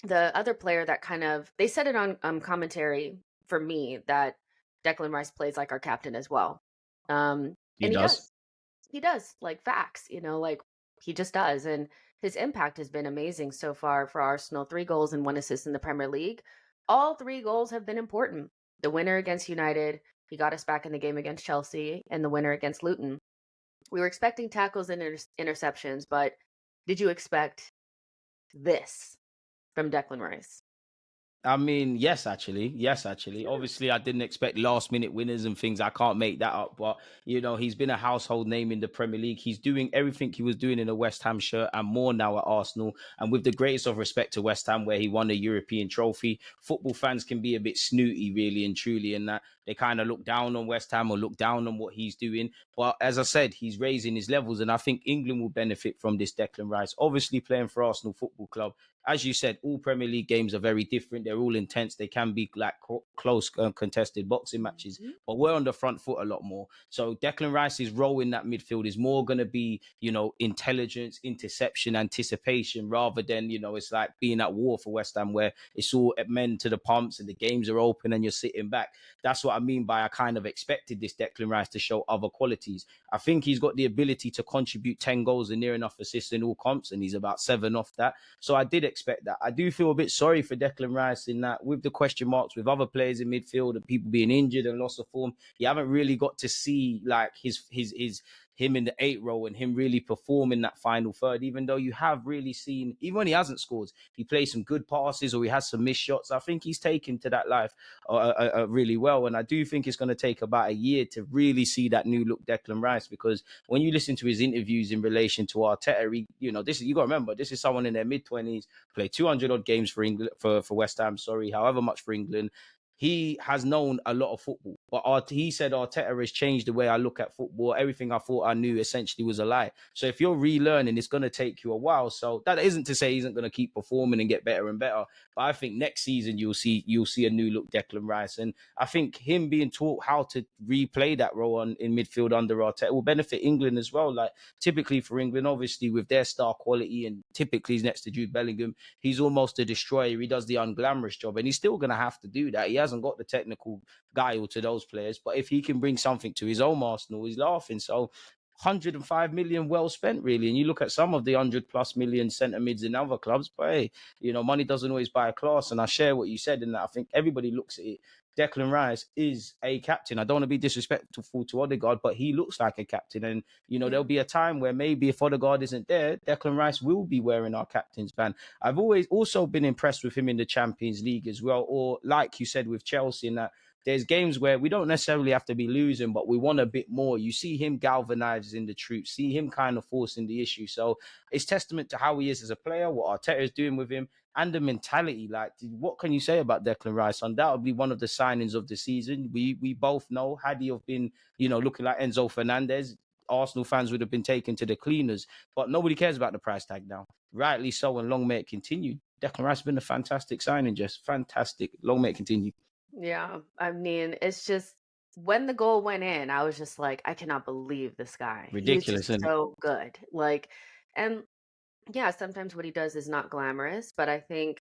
the other player that they said it on commentary for me that Declan Rice plays like our captain as well. He And he does. does. He does, like facts, like he just does. And his impact has been amazing so far for Arsenal. 3 goals and 1 assist in the Premier League. All 3 goals have been important. The winner against United, he got us back in the game against Chelsea, and the winner against Luton. We were expecting tackles and interceptions, but did you expect this from Declan Rice? I mean, yes, actually. Yes, actually. Yeah. Obviously, I didn't expect last minute winners and things. I can't make that up. But, he's been a household name in the Premier League. He's doing everything he was doing in a West Ham shirt and more now at Arsenal. And with the greatest of respect to West Ham, where he won a European trophy, football fans can be a bit snooty, really and truly, in that they kind of look down on West Ham or look down on what he's doing. But as I said, he's raising his levels. And I think England will benefit from this Declan Rice. Obviously, playing for Arsenal Football Club, as you said, all Premier League games are very different. They're all intense. They can be like close, contested boxing matches, Mhm. but we're on the front foot a lot more. So Declan Rice's role in that midfield is more going to be, intelligence, interception, anticipation, rather than, it's like being at war for West Ham where it's all men to the pumps and the games are open and you're sitting back. That's what I mean by I kind of expected this Declan Rice to show other qualities. I think he's got the ability to contribute 10 goals and near enough assists in all comps, and he's about 7 off that. So I did expect that. I do feel a bit sorry for Declan Rice in that with the question marks with other players in midfield and people being injured and loss of form, you haven't really got to see like his him in the 8 role and him really perform in that final third, even though you have really seen, even when he hasn't scored, he plays some good passes or he has some missed shots. I think he's taken to that life really well. And I do think it's going to take about a year to really see that new look Declan Rice, because when you listen to his interviews in relation to Arteta, you got to remember, this is someone in their mid-20s, played 200 odd games for England, for West Ham, however much for England. He has known a lot of football, but he said Arteta has changed the way I look at football. Everything I thought I knew essentially was a lie. So if you're relearning, it's going to take you a while. So that isn't to say he isn't going to keep performing and get better and better. But I think next season you'll see a new look Declan Rice, and I think him being taught how to replay that role in midfield under Arteta will benefit England as well. Like typically for England, obviously with their star quality, and typically he's next to Jude Bellingham, he's almost a destroyer. He does the unglamorous job, and he's still going to have to do that. He hasn't got the technical guile to those players, but if he can bring something to his own Arsenal, he's laughing. So 105 million well spent, really. And you look at some of the 100+ million centre mids in other clubs, but hey, money doesn't always buy a class. And I share what you said in that I think everybody looks at it. Declan Rice is a captain. I don't want to be disrespectful to Odegaard, but he looks like a captain. And, Yeah. there'll be a time where maybe if Odegaard isn't there, Declan Rice will be wearing our captain's band. I've always also been impressed with him in the Champions League as well. Or like you said with Chelsea, in that there's games where we don't necessarily have to be losing, but we want a bit more. You see him galvanizing the troops, see him kind of forcing the issue. So it's testament to how he is as a player, what Arteta is doing with him, and the mentality. Like, what can you say about Declan Rice? Undoubtedly one of the signings of the season. We both know, had he have been, looking like Enzo Fernandez, Arsenal fans would have been taken to the cleaners. But nobody cares about the price tag now. Rightly so, and long may it continue. Declan Rice has been a fantastic signing, just fantastic. Long may it continue. Yeah. I mean, it's just when the goal went in, I was just like, I cannot believe this guy. He is Ridiculous, just isn't it? so good. Like, and yeah, sometimes what he does is not glamorous, but I think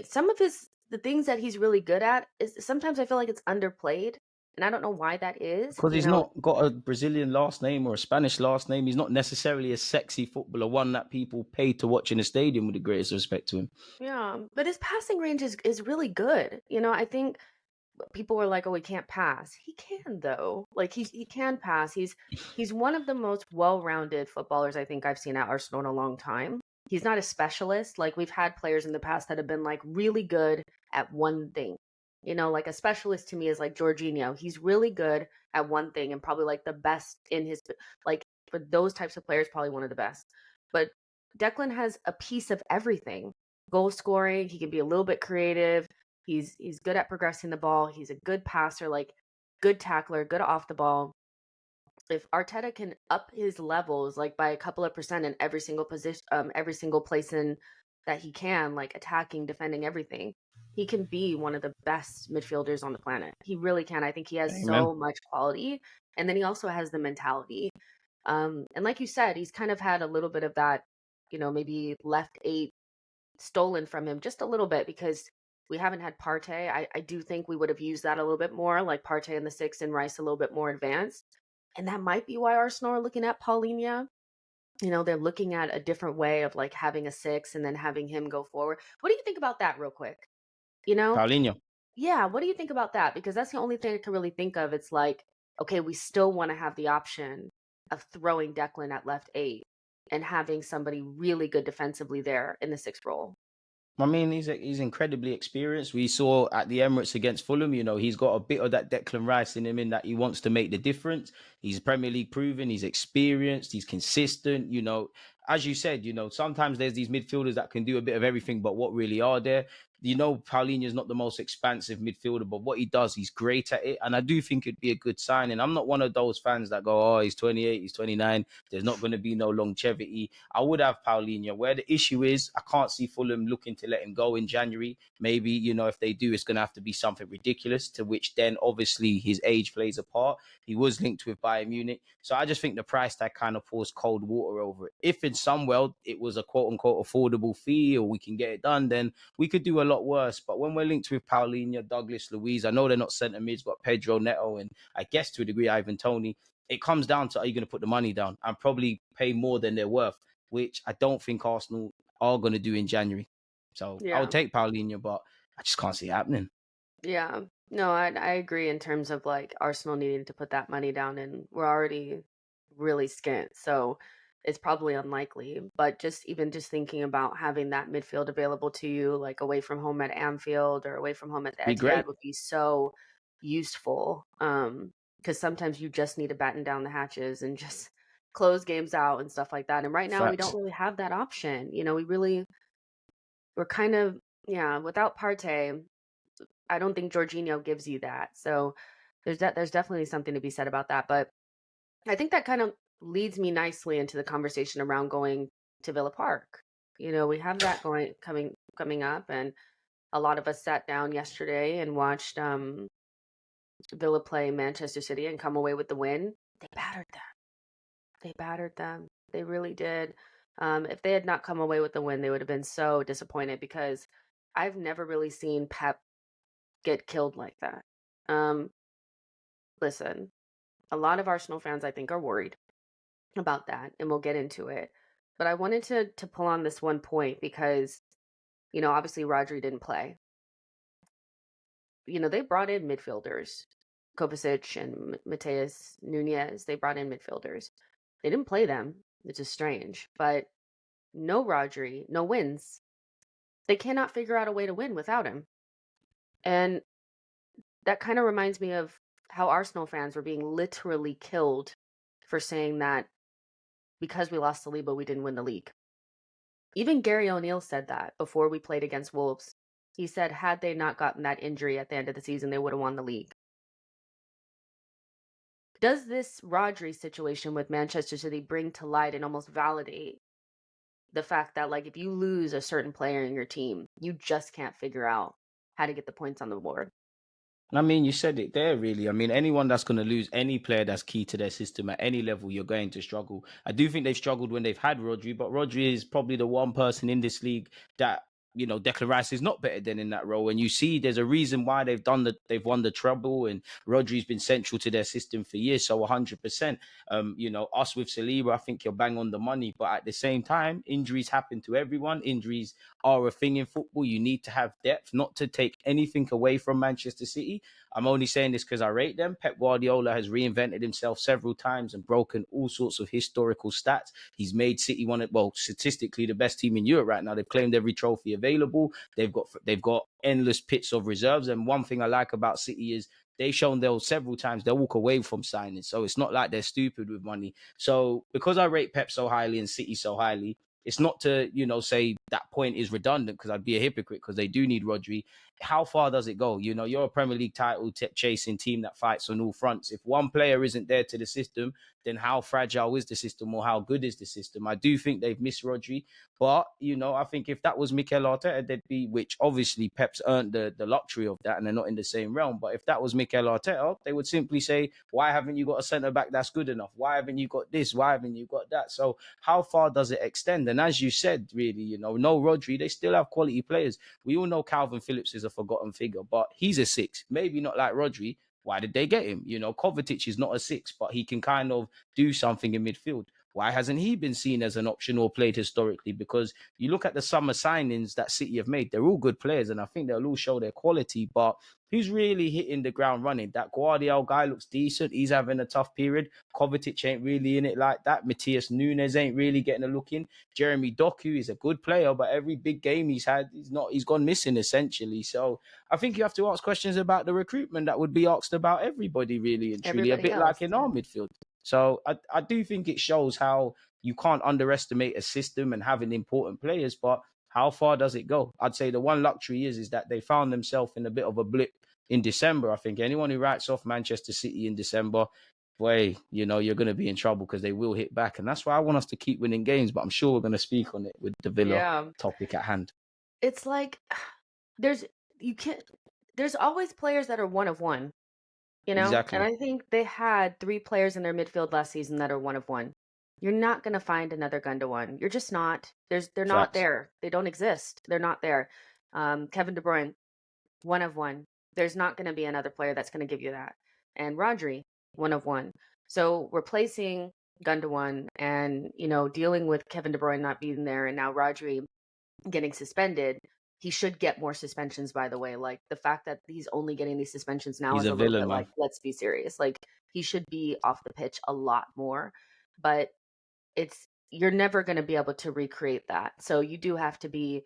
some of the things that he's really good at is sometimes I feel like it's underplayed. And I don't know why that is. Because he's not got a Brazilian last name or a Spanish last name. He's not necessarily a sexy footballer, one that people pay to watch in a stadium, with the greatest respect to him. Yeah, but his passing range is really good. I think people were like, "Oh, he can't pass." He can though. Like he can pass. He's one of the most well-rounded footballers I think I've seen at Arsenal in a long time. He's not a specialist. Like we've had players in the past that have been like really good at one thing. Like a specialist to me is like Jorginho. He's really good at one thing and probably like the best in his like for those types of players, probably one of the best. But Declan has a piece of everything. Goal scoring, he can be a little bit creative. He's good at progressing the ball. He's a good passer, like good tackler, good off the ball. If Arteta can up his levels like by a couple of percent in every single position, every single place in that he can, like attacking, defending, everything, he can be one of the best midfielders on the planet. He really can. I think he has Amen. so much quality, and then he also has the mentality. And like you said, he's kind of had a little bit of that, maybe left eight stolen from him just a little bit because we haven't had Partey. I do think we would have used that a little bit more, like Partey in the six and Rice a little bit more advanced. And that might be why Arsenal are looking at Palhinha. They're looking at a different way of like having a six and then having him go forward. What do you think about that real quick? You know? Paulinho. Yeah, what do you think about that? Because that's the only thing I can really think of. It's like, okay, we still want to have the option of throwing Declan at left eight and having somebody really good defensively there in the sixth role. I mean, he's incredibly experienced. We saw at the Emirates against Fulham, he's got a bit of that Declan Rice in him in that he wants to make the difference. He's Premier League proven, he's experienced, he's consistent. As you said, sometimes there's these midfielders that can do a bit of everything, but what really are there? Paulinho is not the most expansive midfielder, but what he does, he's great at it. And I do think it'd be a good sign. And I'm not one of those fans that go, oh, he's 28, he's 29. There's not going to be no longevity. I would have Paulinho. Where the issue is, I can't see Fulham looking to let him go in January. Maybe, if they do, it's going to have to be something ridiculous, to which then obviously his age plays a part. He was linked with Bayern Munich. So I just think the price tag kind of pours cold water over it. If in some world it was a quote unquote affordable fee or we can get it done, then we could do a lot worse. But when we're linked with Paulinho, Douglas Luiz, I know they're not centre mids, but Pedro Neto and I guess to a degree Ivan Toney, it comes down to, are you going to put the money down and probably pay more than they're worth, which I don't think Arsenal are going to do in January. So Yeah. I'll take Paulinho, but I just can't see it happening. Yeah. No, I agree in terms of like Arsenal needing to put that money down, and we're already really skint. So it's probably unlikely. But just thinking about having that midfield available to you, like away from home at Anfield or away from home at the Be great. Etihad, would be so useful. Because sometimes you just need to batten down the hatches and just close games out and stuff like that. And right now we don't really have that option. We're kind of, without Partey, I don't think Jorginho gives you that. So there's definitely something to be said about that. But I think that kind of leads me nicely into the conversation around going to Villa Park. We have that coming up, and a lot of us sat down yesterday and watched Villa play Manchester City and come away with the win. They battered them. They really did. If they had not come away with the win, they would have been so disappointed because I've never really seen Pep get killed like that. Listen, a lot of Arsenal fans, I think, are worried about that, and we'll get into it. But I wanted to pull on this one point because, obviously Rodri didn't play. They brought in midfielders, Kovacic and Mateus Nunez. They brought in midfielders. They didn't play them, which is strange. But no Rodri, no wins. They cannot figure out a way to win without him. And that kind of reminds me of how Arsenal fans were being literally killed for saying that because we lost Saliba, we didn't win the league. Even Gary O'Neill said that before we played against Wolves. He said, had they not gotten that injury at the end of the season, they would have won the league. Does this Rodri situation with Manchester City bring to light and almost validate the fact that, like, if you lose a certain player in your team, you just can't figure out how to get the points on the board? I mean, you said it there, really. I mean, anyone that's going to lose any player that's key to their system at any level, you're going to struggle. I do think they've struggled when they've had Rodri, but Rodri is probably the one person in this league that, Declan Rice is not better than in that role. And you see, there's a reason why they've won the treble, and Rodri's been central to their system for years. So 100%, us with Saliba, I think you're bang on the money. But at the same time, injuries happen to everyone. Injuries are a thing in football. You need to have depth, not to take anything away from Manchester City. I'm only saying this because I rate them. Pep Guardiola has reinvented himself several times and broken all sorts of historical stats. He's made City statistically the best team in Europe right now. They've claimed every trophy available. They've got endless pits of reserves. And one thing I like about City is they've shown several times they'll walk away from signing. So it's not like they're stupid with money. So because I rate Pep so highly and City so highly, it's not to, say that point is redundant, because I'd be a hypocrite, because they do need Rodri. How far does it go? You're a Premier League title chasing team that fights on all fronts. If one player isn't there to the system, then how fragile is the system, or how good is the system? I do think they've missed Rodri. But, I think if that was Mikel Arteta, they'd be, which obviously Pep's earned the luxury of that and they're not in the same realm. But if that was Mikel Arteta, they would simply say, why haven't you got a centre-back that's good enough? Why haven't you got this? Why haven't you got that? So how far does it extend? And as you said, really, no Rodri, they still have quality players. We all know Calvin Phillips is a forgotten figure, but he's a 6. Maybe not like Rodri. Why did they get him? Kovacic is not a 6, but he can kind of do something in midfield. Why hasn't he been seen as an option or played historically? Because you look at the summer signings that City have made, they're all good players, and I think they'll all show their quality, but who's really hitting the ground running? That Guardiola guy looks decent. He's having a tough period. Kovacic ain't really in it like that. Matthias Nunes ain't really getting a look in. Jeremy Doku is a good player, but every big game he's had, he's gone missing essentially. So I think you have to ask questions about the recruitment that would be asked about everybody, really and truly, a Everybody bit else. like in our midfield. So I do think it shows how you can't underestimate a system and having important players, but how far does it go? I'd say the one luxury is that they found themselves in a bit of a blip in December. I think anyone who writes off Manchester City in December, boy, you're going to be in trouble because they will hit back. And that's why I want us to keep winning games, but I'm sure we're going to speak on it with the Villa topic at hand. It's like there's always players that are one of one. Exactly. And I think they had 3 players in their midfield last season that are one of one. You're not going to find another Gundogan. You're just not. They're not there. They don't exist. They're not there. Kevin De Bruyne, one of one. There's not going to be another player that's going to give you that. And Rodri, one of one. So replacing Gundogan and, dealing with Kevin De Bruyne not being there and now Rodri getting suspended, he should get more suspensions, by the way. Like, the fact that he's only getting these suspensions now is a little bit like, let's be serious. Like, he should be off the pitch a lot more. But you're never going to be able to recreate that. So you do have to be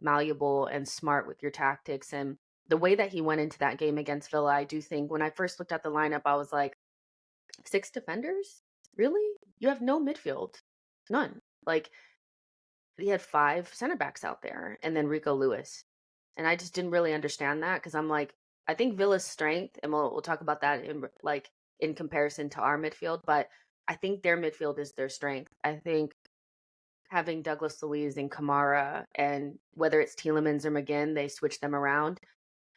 malleable and smart with your tactics. And the way that he went into that game against Villa, I do think when I first looked at the lineup, I was like, 6 defenders? Really? You have no midfield. None. Like, he had 5 center backs out there and then Rico Lewis. And I just didn't really understand that because I'm like, I think Villa's strength, and we'll talk about that in comparison to our midfield, but I think their midfield is their strength. I think having Douglas Luiz and Kamara, and whether it's Tielemans or McGinn, they switch them around.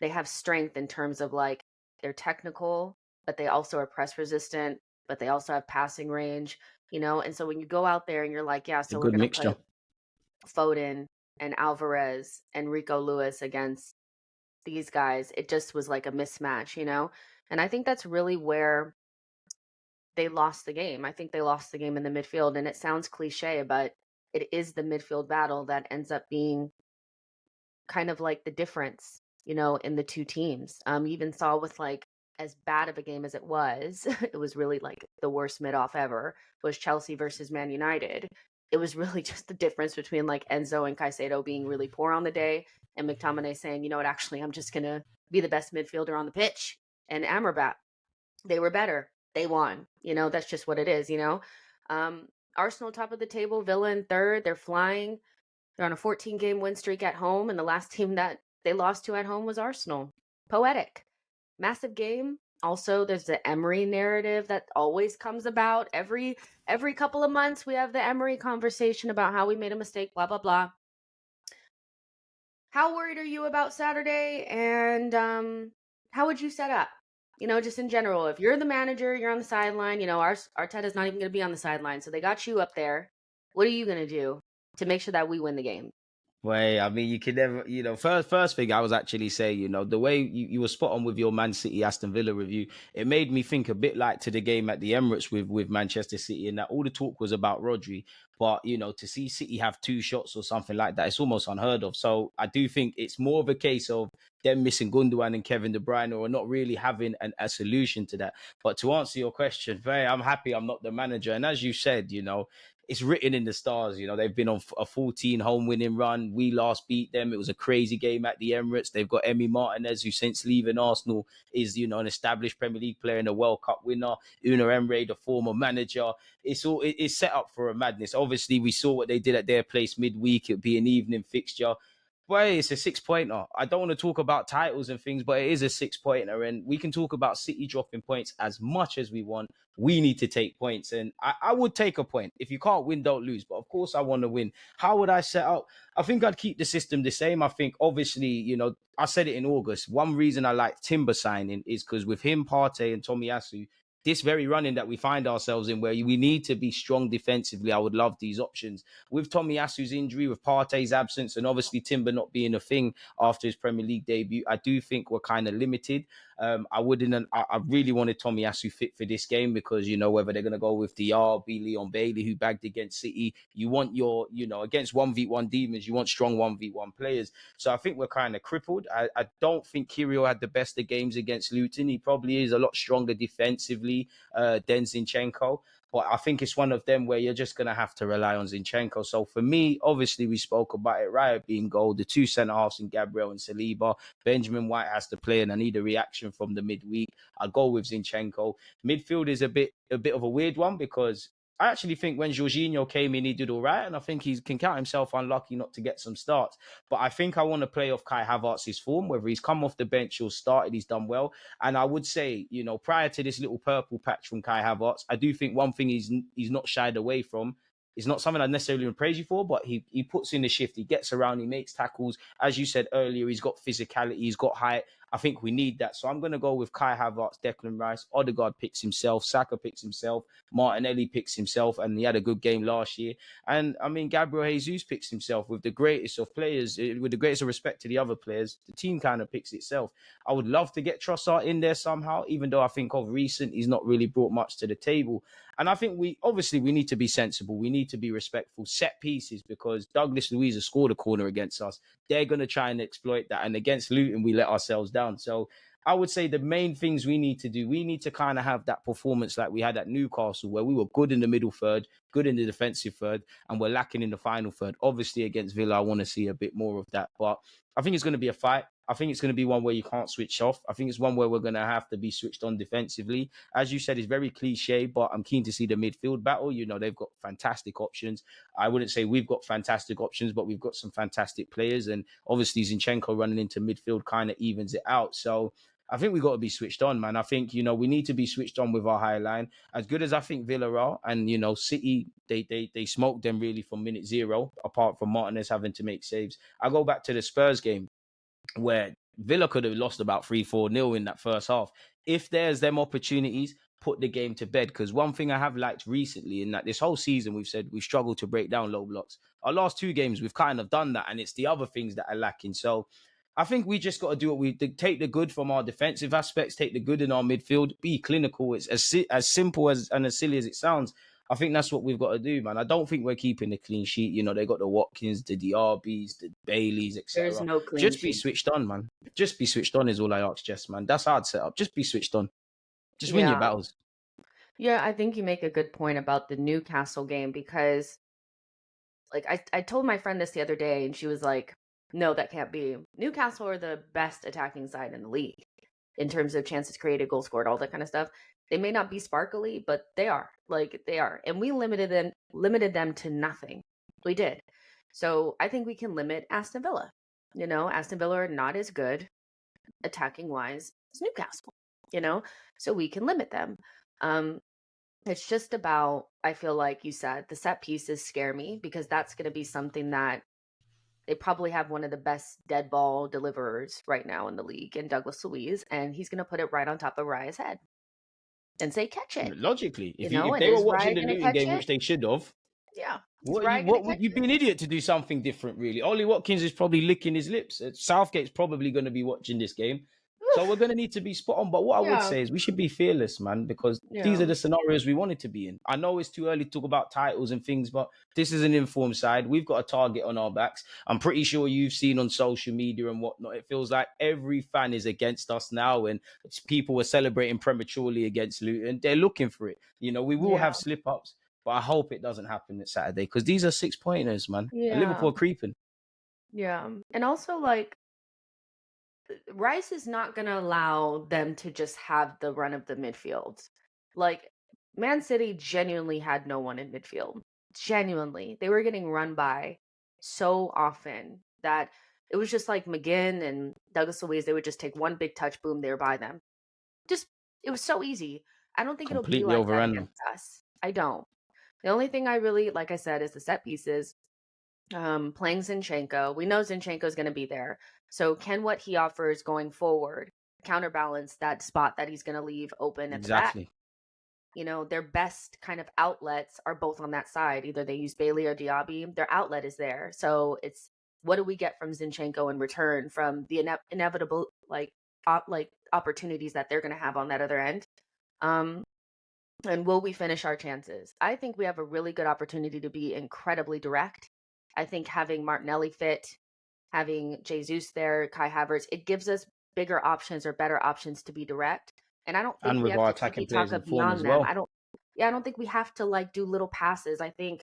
They have strength in terms of like they're technical, but they also are press resistant, but they also have passing range, And so when you go out there and you're like, yeah, so we're going to put Foden and Alvarez and Rico Lewis against these guys, it just was like a mismatch, And I think that's really where they lost the game. I think they lost the game in the midfield, and it sounds cliche, but it is the midfield battle that ends up being kind of like the difference, in the 2 teams. You even saw with like as bad of a game as it was, it was really like the worst mid-off ever, was Chelsea versus Man United. It was really just the difference between like Enzo and Caicedo being really poor on the day and McTominay saying, actually, I'm just going to be the best midfielder on the pitch. And Amrabat, they were better. They won. That's just what it is, Arsenal top of the table, Villa in 3rd. They're flying. They're on a 14-game win streak at home, and the last team that they lost to at home was Arsenal. Poetic. Massive game. Also, there's the Emery narrative that always comes about. Every couple of months, we have the Emery conversation about how we made a mistake, blah, blah, blah. How worried are you about Saturday, and how would you set up? Just in general, if you're the manager, you're on the sideline, Arteta's not even going to be on the sideline, so they got you up there. What are you going to do to make sure that we win the game? Well, I mean, you can never, first thing I was actually saying, the way you were spot on with your Man City Aston Villa review, it made me think a bit like to the game at the Emirates with Manchester City, and that all the talk was about Rodri. But, to see City have 2 shots or something like that, it's almost unheard of. So I do think it's more of a case of them missing Gundogan and Kevin De Bruyne, or not really having a solution to that. But to answer your question, I'm happy I'm not the manager. And as you said, it's written in the stars. They've been on a 14 home winning run. We last beat them. It was a crazy game at the Emirates. They've got Emi Martinez, who since leaving Arsenal is, an established Premier League player and a World Cup winner. Unai Emery, the former manager. It's set up for a madness. Obviously, we saw what they did at their place midweek. It'd be an evening fixture. But it's a 6-pointer. I don't want to talk about titles and things, but it is a 6-pointer. And we can talk about City dropping points as much as we want. We need to take points. And I would take a point. If you can't win, don't lose. But of course, I want to win. How would I set up? I think I'd keep the system the same. I think, obviously, I said it in August. One reason I like Timber signing is because with him, Partey and Tomiyasu, this very running that we find ourselves in, where we need to be strong defensively, I would love these options. With Tomiyasu's injury, with Partey's absence, and obviously Timber not being a thing after his Premier League debut, I do think we're kind of limited. I really wanted Tomiyasu fit for this game because, whether they're going to go with DRB, Leon Bailey, who bagged against City, you want against 1v1 demons, you want strong 1v1 players. So I think we're kind of crippled. I don't think Kirill had the best of games against Luton. He probably is a lot stronger defensively than Zinchenko. But I think it's one of them where you're just going to have to rely on Zinchenko. So for me, obviously, we spoke about it, Raya being goal, the two centre-halves in Gabriel and Saliba. Benjamin White has to play, and I need a reaction from the midweek. I'll go with Zinchenko. Midfield is a bit of a weird one because I actually think when Jorginho came in, he did all right, and I think he can count himself unlucky not to get some starts. But I think I want to play off Kai Havertz's form, whether he's come off the bench or started, he's done well. And I would say, prior to this little purple patch from Kai Havertz, I do think one thing he's not shied away from. It's not something I necessarily praise you for, but he puts in the shift. He gets around, he makes tackles. As you said earlier, he's got physicality, he's got height. I think we need that. So I'm going to go with Kai Havertz, Declan Rice. Odegaard picks himself. Saka picks himself. Martinelli picks himself. And he had a good game last year. And, Gabriel Jesus picks himself with the greatest of players, with the greatest of respect to the other players. The team kind of picks itself. I would love to get Trossard in there somehow, even though I think of recent, he's not really brought much to the table. And I think we need to be sensible. We need to be respectful. Set pieces, because Douglas Luiz has scored a corner against us. They're going to try and exploit that. And against Luton, we let ourselves down. So I would say the main things we need to do, we need to kind of have that performance like we had at Newcastle, where we were good in the middle third, good in the defensive third, and we're lacking in the final third. Obviously, against Villa, I want to see a bit more of that. But I think it's going to be a fight. I think it's going to be one where you can't switch off. I think it's one where we're going to have to be switched on defensively. As you said, it's very cliche, but I'm keen to see the midfield battle. They've got fantastic options. I wouldn't say we've got fantastic options, but we've got some fantastic players. And obviously, Zinchenko running into midfield kind of evens it out. So I think we've got to be switched on, man. I think, we need to be switched on with our high line. As good as I think Villa are, and, City, they smoked them really from minute zero, apart from Martinez having to make saves. I go back to the Spurs game, where Villa could have lost about 3-4-0 in that first half. If there's them opportunities, put the game to bed. Because one thing I have liked recently, in that this whole season, we've said we struggle to break down low blocks. Our last two games, we've kind of done that, and it's the other things that are lacking. So I think we just got to do what we take the good from our defensive aspects, take the good in our midfield, be clinical. It's as simple as and as silly as it sounds. I think that's what we've got to do, man. I don't think we're keeping the clean sheet. They got the Watkins, the DRBs, the Baileys, There's etc. no clean Just be sheet. switched on, man. Just be switched on is all I ask, Jess, man. That's how I'd set up. Just be switched on. Just win your battles. Yeah, I think you make a good point about the Newcastle game, because I told my friend this the other day, and she was like, no, that can't be. Newcastle are the best attacking side in the league in terms of chances created, goal scored, all that kind of stuff. They may not be sparkly, but they are. They are. And we limited them to nothing. We did. So I think we can limit Aston Villa. Aston Villa are not as good attacking wise as Newcastle, so we can limit them. It's just about, I feel like you said, the set pieces scare me, because that's going to be something that they probably have one of the best dead ball deliverers right now in the league in Douglas Luiz, and he's going to put it right on top of Raya's head and say, catch it. Logically, if And they were is watching Raya the going to Luton catch game, it? which they should have, Yeah. You'd be an idiot to do something different, really. Ollie Watkins is probably licking his lips. Southgate's probably going to be watching this game. So we're going to need to be spot on. But what I would say is we should be fearless, man, because these are the scenarios we wanted to be in. I know it's too early to talk about titles and things, but this is an informed side. We've got a target on our backs. I'm pretty sure you've seen on social media and whatnot. It feels like every fan is against us now, and people were celebrating prematurely against Luton. They're looking for it. We will have slip-ups, but I hope it doesn't happen this Saturday, because these are 6-pointers, man. And Liverpool are creeping. Yeah. And also, Rice is not going to allow them to just have the run of the midfield. Man City genuinely had no one in midfield. Genuinely. They were getting run by so often that it was just like McGinn and Douglas Luiz. They would just take one big touch, boom, they were by them. It was so easy. I don't think Completely it'll be like overrun that against us. I don't. The only thing I really, like I said, is the set pieces. Playing Zinchenko. We know Zinchenko is going to be there. So can what he offers going forward counterbalance that spot that he's going to leave open at the back? their best kind of outlets are both on that side. Either they use Bailey or Diaby. Their outlet is there. So it's, what do we get from Zinchenko in return from the inevitable like opportunities that they're going to have on that other end? And will we finish our chances? I think we have a really good opportunity to be incredibly direct. I think having Martinelli fit, having Jesus there, Kai Havertz, it gives us bigger options or better options to be direct. And I don't think And we with have our to attacking tiki players taka in form beyond as them. well. I don't think we have to like do little passes. I think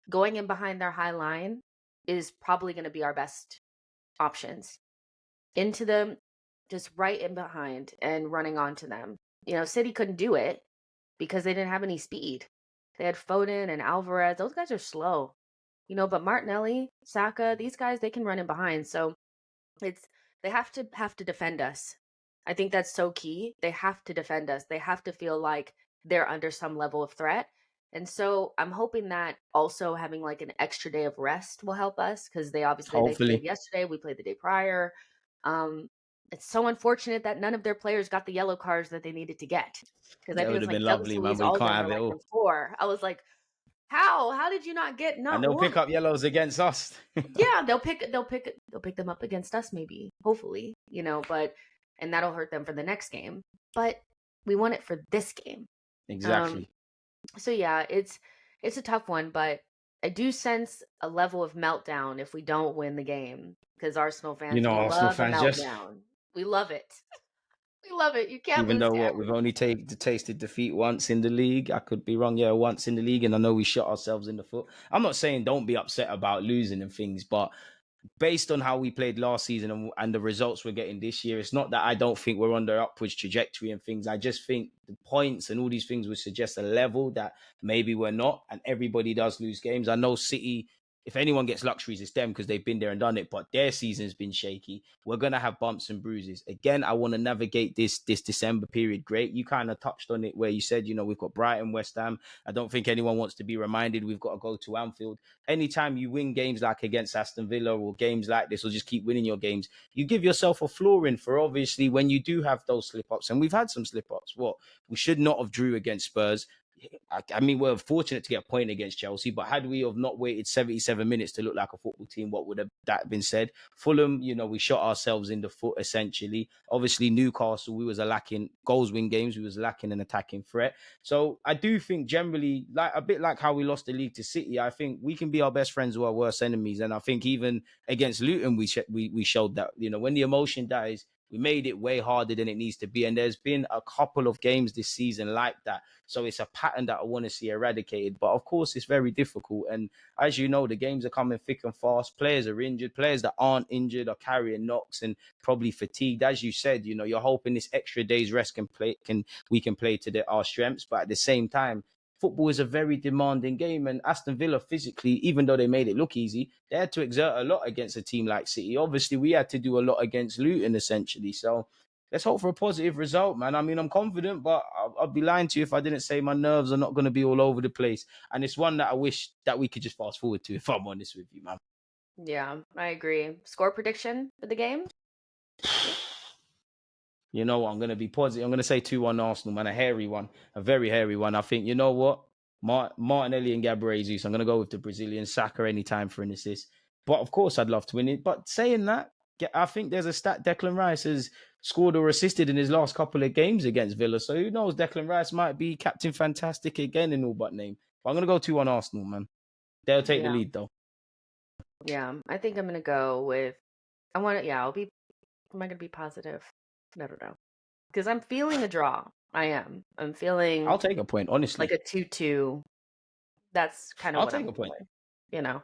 going in behind their high line is probably going to be our best options. Into them, just right in behind and running onto them. City couldn't do it because they didn't have any speed. They had Foden and Alvarez. Those guys are slow. But Martinelli, Saka, these guys, they can run in behind. So it's, they have to defend us. I think that's so key. They have to defend us. They have to feel like they're under some level of threat. And so I'm hoping that also having like an extra day of rest will help us, because they played Hopefully. yesterday, we played the day prior. It's so unfortunate that none of their players got the yellow cards that they needed to get, because I That think would it's have like been Doug lovely, man, Luiz, but you all of can't them were have it like in all. 4. I was like, how did you not get And not they'll one? pick up yellows against us. Yeah, they'll pick them up against us, maybe, hopefully, but and that'll hurt them for the next game. But we want it for this game. Um, Exactly. so yeah, it's a tough one, but I do sense a level of meltdown if we don't win the game, because Arsenal You fans, know, we Arsenal love a fans just, meltdown. We love it. We love it. You can't even lose though to what, we've only tasted defeat once in the league. I could be wrong, yeah, once in the league, and I know we shot ourselves in the foot. I'm not saying don't be upset about losing and things, but based on how we played last season and the results we're getting this year, it's not that I don't think we're on the upwards trajectory and things. I just think the points and all these things would suggest a level that maybe we're not, and everybody does lose games. I know City, if anyone gets luxuries, it's them because they've been there and done it, but their season's been shaky. We're going to have bumps and bruises. Again, I want to navigate this December period great. You kind of touched on it where you said, we've got Brighton, West Ham. I don't think anyone wants to be reminded we've got to go to Anfield. Anytime you win games like against Aston Villa or games like this, or just keep winning your games, you give yourself a flooring for obviously when you do have those slip-ups. And we've had some slip-ups. We should not have drew against Spurs. I mean, we're fortunate to get a point against Chelsea, but had we have not waited 77 minutes to look like a football team, what would have that been said? Fulham, we shot ourselves in the foot, essentially. Obviously, Newcastle, we was lacking goals win games. We was lacking an attacking threat. So I do think generally, like a bit like how we lost the league to City, I think we can be our best friends or our worst enemies. And I think even against Luton, we showed that, when the emotion dies, we made it way harder than it needs to be. And there's been a couple of games this season like that. So it's a pattern that I want to see eradicated. But of course, it's very difficult. And as you know, the games are coming thick and fast. Players are injured. Players that aren't injured are carrying knocks and probably fatigued. As you said, you're hoping this extra day's rest we can play to our strengths. But at the same time, football is a very demanding game, and Aston Villa physically, even though they made it look easy, they had to exert a lot against a team like City. Obviously, we had to do a lot against Luton, essentially. So let's hope for a positive result, man. I mean, I'm confident, but I'd be lying to you if I didn't say my nerves are not going to be all over the place. And it's one that I wish that we could just fast forward to, if I'm honest with you, man. Yeah, I agree. Score prediction for the game? You know what? I'm going to be positive. I'm going to say 2-1 Arsenal, man. A hairy one. A very hairy one. I think, you know what? Martinelli and Gabriel Jesus. I'm going to go with the Brazilian. Saka anytime for an assist. But of course, I'd love to win it. But saying that, I think there's a stat Declan Rice has scored or assisted in his last couple of games against Villa. So who knows? Declan Rice might be Captain Fantastic again in all but name. But I'm going to go 2-1 Arsenal, man. They'll take the Yeah. lead, though. Yeah, I think I'm going to go with, am I going to be positive? I don't know. Because I'm feeling a draw. I am. I'm feeling I'll take a point, honestly. like a 2-2. That's kind of I'll what take I'm a point. feeling,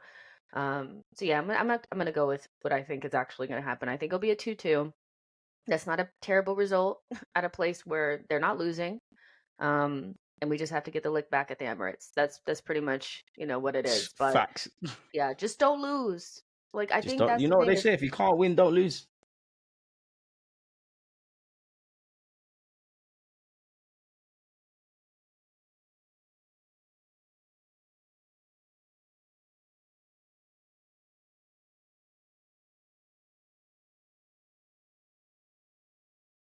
So yeah, I'm gonna go with what I think is actually gonna happen. I think it'll be a 2-2. That's not a terrible result at a place where they're not losing. And we just have to get the lick back at the Emirates. That's pretty much, what it is. But Facts. yeah, just don't lose. Like, I Just think don't. that's You the know what they thing. say? If you can't win, don't lose.